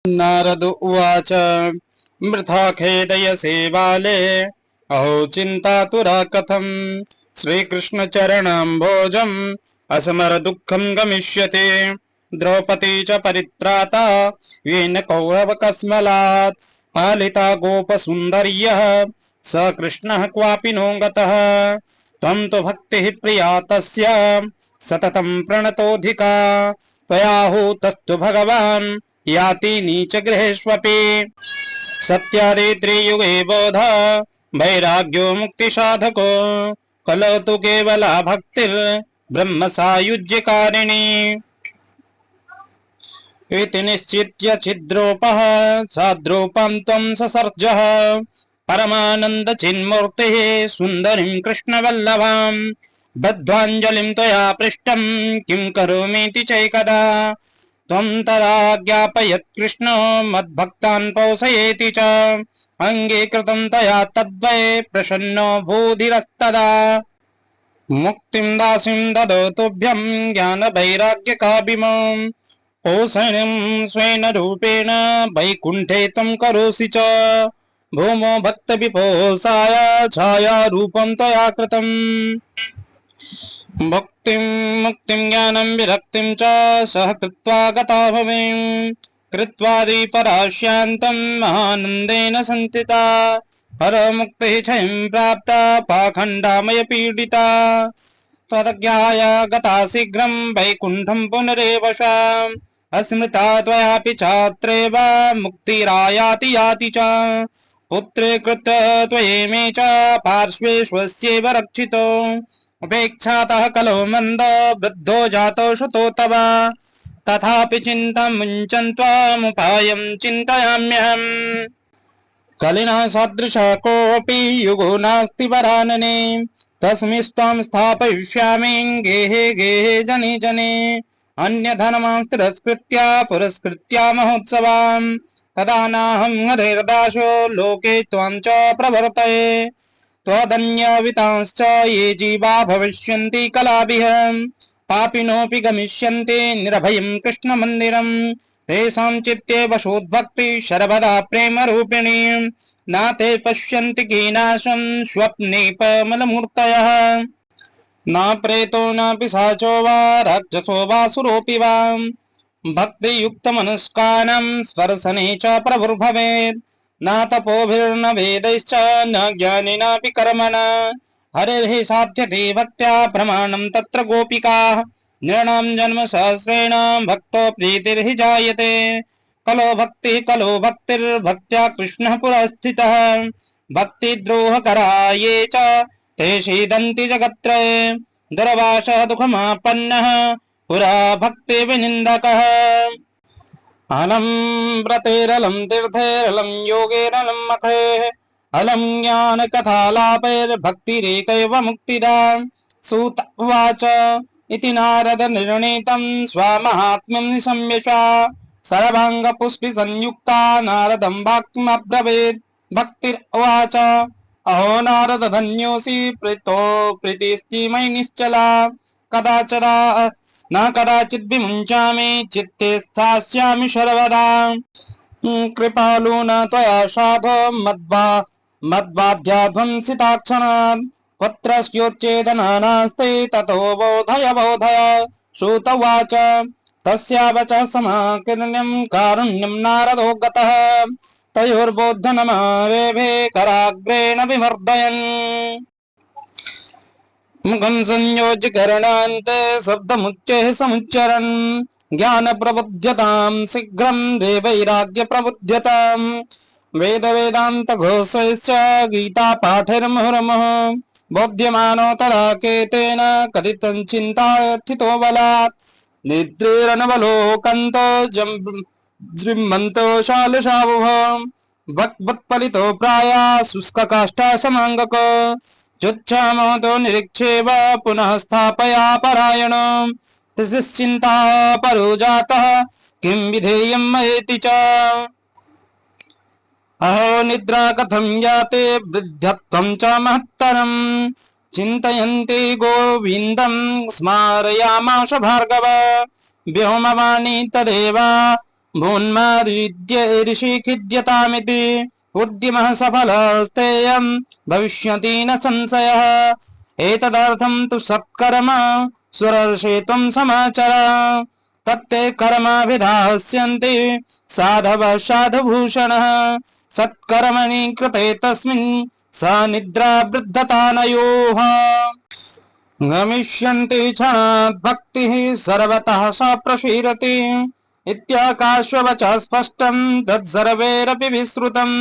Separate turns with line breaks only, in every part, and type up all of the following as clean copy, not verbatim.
नारद उवाच वृथा खेदयसे बाले अहो चिन्तातुरा कथम् श्रीकृष्णचरणम्भोजम् असमर दुःखं गमिष्यति द्रौपदी च परित्राता येन कौरवकस्मलात् पालिता गोपसुन्दर्यः स कृष्णः क्वापि नो गतः त्वं तु भक्तिः प्रिया तस्य सततं प्रणतोऽधिका त्वयाहूतस्तु भगवान् याति नीचगृहेष्वपि सत्यादित्रियुगे बोध वैराग्यो मुक्तिसाधको कलौ तु केवला भक्तिर्ब्रह्म सायुज्यकारिणी इति निश्चित्य छिद्रोपः साद्रोपं त्वं ससर्जः परमानन्द चिन्मूर्तिः सुन्दरीं कृष्णवल्लभां बद्ध्वाञ्जलिं त्वया पृष्टं किं करोमीति चैकदा त्वं तदा ज्ञापयत् कृष्णो मद्भक्तान् पोषयेति च अङ्गीकृतं तया तद्वै प्रसन्नो भूधिरस्तदा मुक्तिं दासीं ददौ तुभ्यं ज्ञानवैराग्यकाभिमां पोषणं स्वेन रूपेण वैकुण्ठे त्वं करोषि च भूमो भक्तविपोषाय छायारूपं त्वया कृतम् भक्तिं मुक्तिं ज्ञानं विरक्तिं च सह कृत्वा गता भवेम कृत्वादि पराश्यान्तं महानन्देन संस्थिता परमुक्तिः क्षयं प्राप्ता पाखण्डामय पीडिता त्वदज्ञाय गता शीघ्रं वैकुण्ठं पुनरेवशा अस्मृता त्वयापि चात्रैव मुक्तिरायाति याति च पुत्रे कृत त्वयेमे च पार्श्वे स्वस्यैव रक्षितो उपेक्षातः कलो मंद वृद्धो जातो श्रुतो तव तथापि चिन्तां मुञ्चन् त्वामुपायं चिन्तयाम्यहम् कलिना सदृशः कोऽपि युगो नास्ति वरानने तस्मिंस्त्वां स्थापयिष्यामि गेहे गेहे जने जने अन्यधनमां तिरस्कृत्य पुरस्कृत्य महोत्सवां तदा नाहं हरेर्दाशो लोके त्वां च प्रवर्तये त्वदन्यवितांश्च ये जीवा भविष्यन्ति कलाभिः पापिनोऽपि गमिष्यन्ति निर्भयं कृष्णमन्दिरम् तेषां चित्ते वशोद्भक्ति सर्वदा प्रेमरूपिणी न ते पश्यन्ति कीनाशं स्वप्नेपमलमूर्तयः न प्रेतो न पिशाचो वा राक्षसो वा सुरोऽपि वा भक्तियुक्तमनुष्कानां स्पर्शने च प्रभुर्भवेत् न तपोभिर्न वेदैश्च न ज्ञानेनापि कर्मणा हरेः साध्यते भक्त्या प्रमाणं तत्र गोपिकाः नृणां जन्म सहस्रेण भक्तो प्रीतिर्हि जायते कलो भक्तिर्भक्त्या कृष्णः पुरस्थितः भक्तिद्रोहकरा ये च ते सीदन्ति जगत्त्रये दुर्वासः दुःखमापन्नः पुरा भक्ति विनिन्दकः अलम व्रतेरलं तीर्थेरलं योगेरलं मखेः अलम ज्ञान कथालापैर्भक्तिरेकैव मुक्तिदा सूत उवाच इति नारद निर्णीतं स्वमाहात्म्यं निशम्यशा सर्वांग पुष्पि संयुक्ता नारदं वाक्यमब्रवीत् भक्तिर उवाच अहो नारद धन्योऽसि प्रीतो प्रीतिस्ति मयि निश्चला कदाचरा न कदाचित् विमुञ्चामि चित्ते स्थास्यामि सर्वदा कृपालु न त्वया साधो मद्वाध्याध्वंसिताक्षणात् पुत्रस्योच्चेदना नास्ति ततो बोधय श्रुत उवाच तस्या वचः समाकीर्ण्यं कारुण्यं नारदो गतः तयोर्बोधनमारेभे कराग्रेण विमर्दयन् मुखं संयोज्य करणान्ते शब्दमुच्चैः समुच्चरन् ज्ञान प्रबुध्यतां शीघ्रं वैराग्य प्रबुध्यतां वेद वेदान्त घोषैश्च गीता पाठैर्मुहुर्मुहुः बोध्यमानो तदा केतेन कथितं चिन्तास्थितो बलात् निद्रेरनवलोकन्तो जृम्भन्तो शालुषावुः वक्वत्पलितो प्राया शुष्ककाष्ठा समाङ्गको जुच्छामोदो निरीक्षेव पुनः स्थापया परायण तस्चिन्ता परो जातः किं विधेयं मयेति च अहो निद्रा कथं याते वृद्धत्वं च महत्तरं चिन्तयन्ति गोविन्दं स्मारयामाश भार्गव व्योमवाणी तदेव भून्मादिद्य ऋषिखिद्यतामिति उद्यमः सफलस्तेयं भविष्यति न संशयः एतदर्थं तु सत्कर्म सुरर्षित्वं समाचर तत्ते कर्माभिधास्यन्ति साधवः साधुभूषणः सत्कर्मणि कृते तस्मिन् स निद्रा वृद्धतानयोः गमिष्यन्ति क्षणात् भक्तिः सर्वतः सा प्रशीरति इत्याकाशवचः स्पष्टं तत्सर्वैरपि विश्रुतं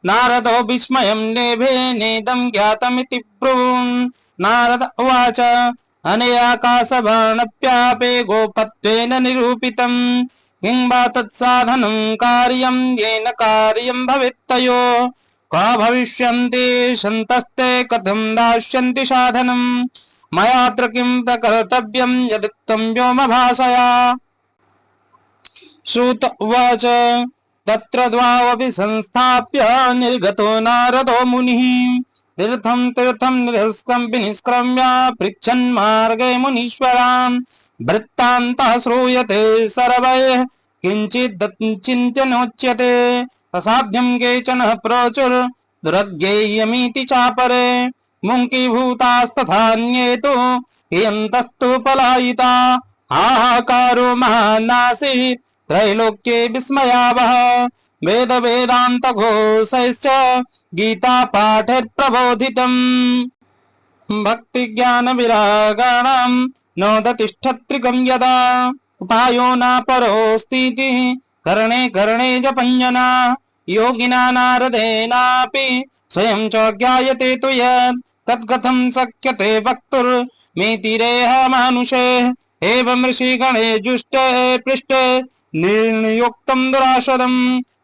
नारदो विस्मयं लेभे नेदं ज्ञातमिति ब्रून् नारद उवाच अनेकाशबाणप्यापे गोपत्वेन निरूपितं किं वा तत्साधनं कार्यं येन कार्यं भवेत्तयो का भविष्यन्ति सन्तस्ते कथं दास्यन्ति साधनं मयात्र किं प्रकर्तव्यं यदुक्तं व्योमभाषया श्रुत उवाच तत्र द्वावपि संस्थाप्य निर्गतो नारदो मुनिः तीर्थं तीर्थं निष्क्रम्य पृच्छन् मार्गे मुनीश्वरान् वृत्तान्तः श्रूयते सर्वैः किञ्चित् चिन्त्यनोच्यते असाध्यं केचन प्रोचुर् दुरज्ञेयमिति चापरे मुङ्कीभूतास्तथान्ये तु यन्तस्तु पलायिता हाहाकारो महानासीत् त्रैलोक्ये विस्मयावह वेद वेदांत घोषैश्च गीता पाठैर्प्रबोधितम् भक्ति ज्ञान विरागाणां नोदतिष्ठत्रिकं यदा उपायो न परोऽस्तीति कर्णे कर्णे जपञ्जना योगिना नारदेनापि स्वयं च ज्ञायते तु यत् तत्कथं शक्यते वक्तुर्मेतिरेह मानुषे एवं ऋषिगणे जुष्टे पृष्ठे निर्णयोक्तं दुराशदं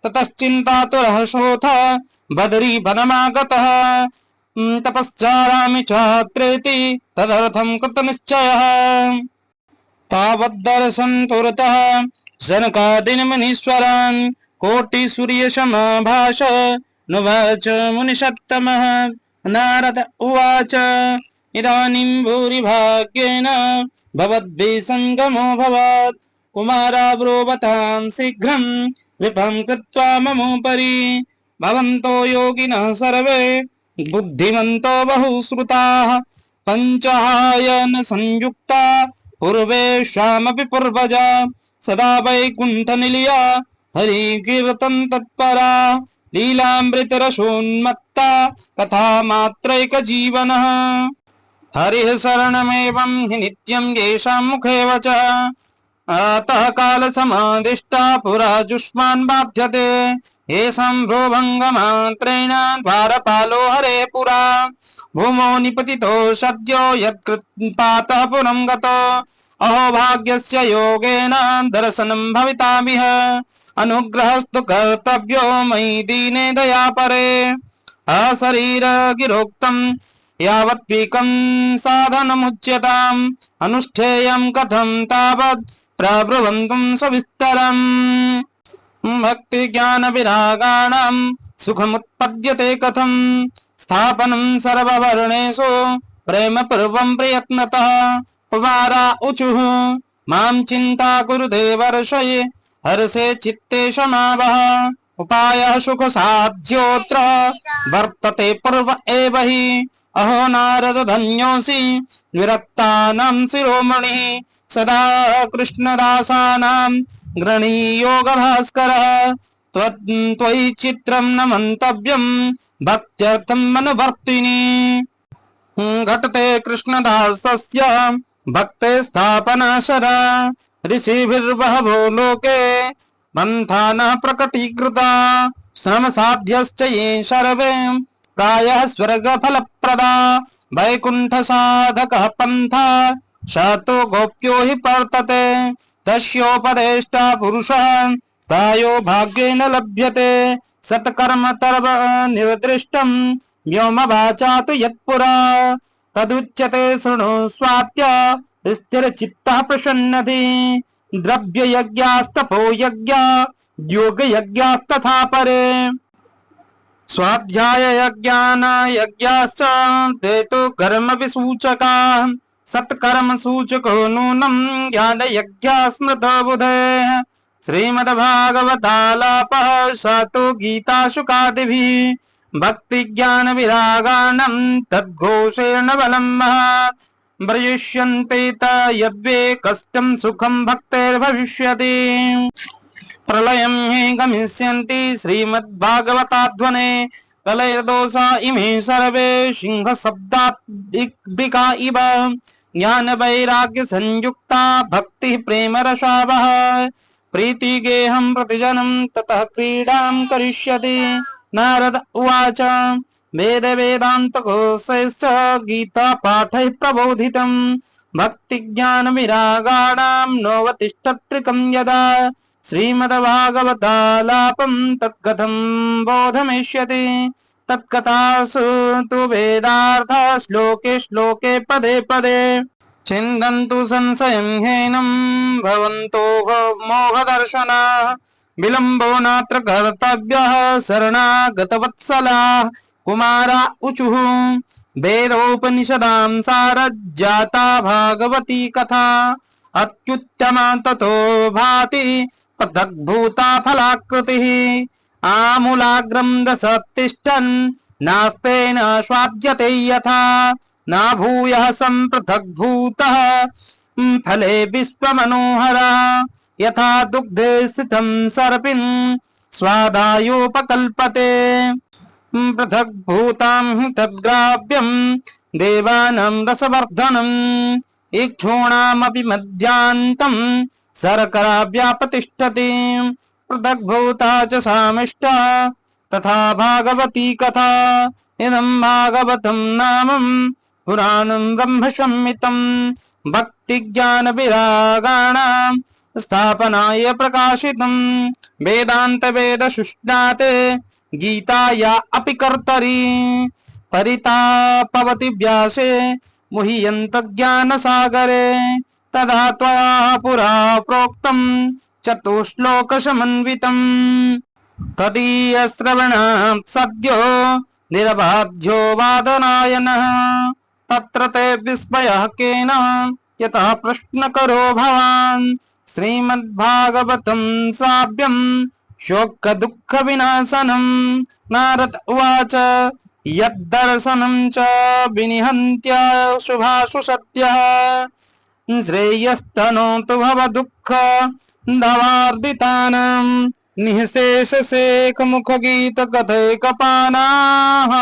ततश्चिन्तातुरः शोथ बदरी वनमागतः तपश्चारामि चात्रेति तदर्थं कृतनिश्चयः तावद्दर्शन् पुरतः सनकादिमुनीश्वरान् कोटिसूर्यसमभाष नुवाच मुनिषत्तमः नारद उवाच इदानीं भूरिभाग्येन भवद्भिः सङ्गमो भवत् कुमारा ब्रुवतां शीघ्रं कृपं कृत्वा ममोपरि भवन्तो योगिनः सर्वे बुद्धिमन्तो बहुश्रुताः पञ्चायन संयुक्ता पूर्वेषामपि पूर्वजा सदा वैकुण्ठनिलया हरिकीर्तन तत्परा लीलामृतरसोन्मत्ता कथा मात्रैकजीवनः हरिः शरणमेवं हि नित्यं येषां मुखे वचः अतः कालसमादिष्टा पुरा जुष्मान् बाध्यते येषां भ्रूभङ्गमात्रेण द्वारपालो हरे पुरा भूमौ निपतितो सद्यो यत्कृत्पातः पुरं गतो अहो भाग्यस्य योगेन दर्शनं भवितामिह अनुग्रहस्तु कर्तव्यो मयि दीने दयापरे अशरीर गिरोक्तं यावत्पीकं साधनमुच्यताम् अनुष्ठेयं कथं तावत् प्रब्रुवन्तुं सविस्तरम् भक्ति ज्ञान विरागाणां सुखमुत्पद्यते कथं स्थापनं सर्ववर्णेषु प्रेम पूर्वं प्रयत्नतः कुमारा ऊचुः मां चिन्ता कुरु देवर्षये हर्षे चित्ते समावह उपायः सुख साध्योऽत्र वर्तते पूर्व एव हि अहो नारद धन्योऽसि विरक्तानां शिरोमणिः सदा कृष्णदासानां गृणी योगभास्करः त्वयि चित्रं न मन्तव्यं भक्त्यर्थं मनुवर्तिनि घटते कृष्णदासस्य भक्ते स्थापनाशरा ऋषिभिर्बहवो लोके बन्धानः प्रकटीकृता श्रमसाध्यश्च ये सर्वे प्रायः स्वर्गफलप्रदा वैकुण्ठसाधकः पन्था स तु गोप्यो हि वर्तते तस्योपदेष्टा पुरुषः प्रायो भाग्येन लभ्यते सत्कर्म तर्व निर्दिष्टं व्योमवाचा तु यत्पुरा तदुच्यते शृणु स्वात्य स्थिरचित्तः प्रसन्नति द्रव्ययज्ञास्तपो यज्ञा योगयज्ञास्तथा परे स्वाध्याययज्ञान यज्ञाश्च ते तु कर्मविसूचकाः सत्कर्मसूचको नूनं ज्ञानयज्ञा स्मृतो बुधेः श्रीमद्भागवतालापः स तु गीताशुकादिभिः भक्तिज्ञानविरागाणं तद्घोषेण बलं महत् व्रजिष्यन्ते यद्वे कष्टं सुखं भक्तेर्भविष्यति। प्रलयं हि गमिष्यन्ति श्रीमद्भागवताध्वने कलयदोषा इमे सर्वे सिंहशब्दादिका इव ज्ञानवैराग्य संयुक्ता भक्ति प्रेम रसावः प्रीतिगेहं प्रतिजनं ततः क्रीडां करिष्यति। नारद उवाच वेद वेदान्तकोशैश्च गीतापाठैः प्रबोधितं भक्तिज्ञानविरागाणां नोवतिष्ठत्रिकं यदा श्रीमद्भागवतालापं तत्कथं बोधमिष्यति। तत्कथासु तु वेदार्थ श्लोके श्लोके पदे पदे छिन्दन्तु संशयं ह्येनं भवन्तो मोहदर्शना विलम्बो नात्र कर्तव्यः शरणागतवत्सलाः कुमारा ऊचुः वेदोपनिषदां सारज्जाता भागवती कथा अत्युत्तमा ततो भाति पृथग्भूता फलाकृतिः आमूलाग्रं रसतिष्ठन् नास्तेन स्वाद्यते यथा न भूयः सम्पृथग्भूतः फले विश्वमनोहरः यथा दुग्धे स्थितं सर्पिन् स्वादायोपकल्पते पृथग्भूतां हि तद्ग्राव्यं देवानां रसवर्धनम् इक्षूणामपि मध्यान्तं शर्कराव्यापतिष्ठति पृथग्भूता च सामिष्टा तथा भागवती कथा इदं भागवतं नामं पुराणं ब्रह्मसंहितं भक्तिज्ञानविरागाणां स्थापनाय प्रकाशितं वेदान्त वेदशुष्णाते गीताया अपि कर्तरि परितापवति व्यासे मुह्यन्त ज्ञानसागरे तदा त्वया पुरा प्रोक्तं चतुश्लोकसमन्वितम् तदीयश्रवणात् सद्यो निरबाध्यो वादनायनः तत्र ते विस्मयः केन यतः प्रश्नकरो भवान् श्रीमद्भागवतं श्राव्यं शोकदुःखविनाशनं नारद उवाच यद्दर्शनं च विनिहन्त्य सत्यः श्रेयस्तनोतु भवदुःख धवार्दितानां निःशेषशेखमुखगीतकथैकपानाः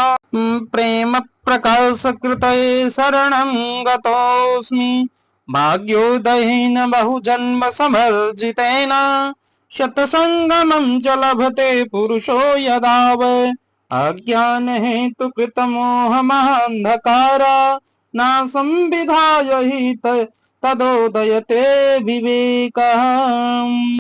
प्रेम प्रकाशकृतये शरणं गतोऽस्मि भाग्योदयेन बहुजन्म समर्जितेन शतसङ्गमं च लभते पुरुषो यदा वै अज्ञानहेतुकृतमोहमहान्धकार न संविधाय हि तदोदयते विवेकः।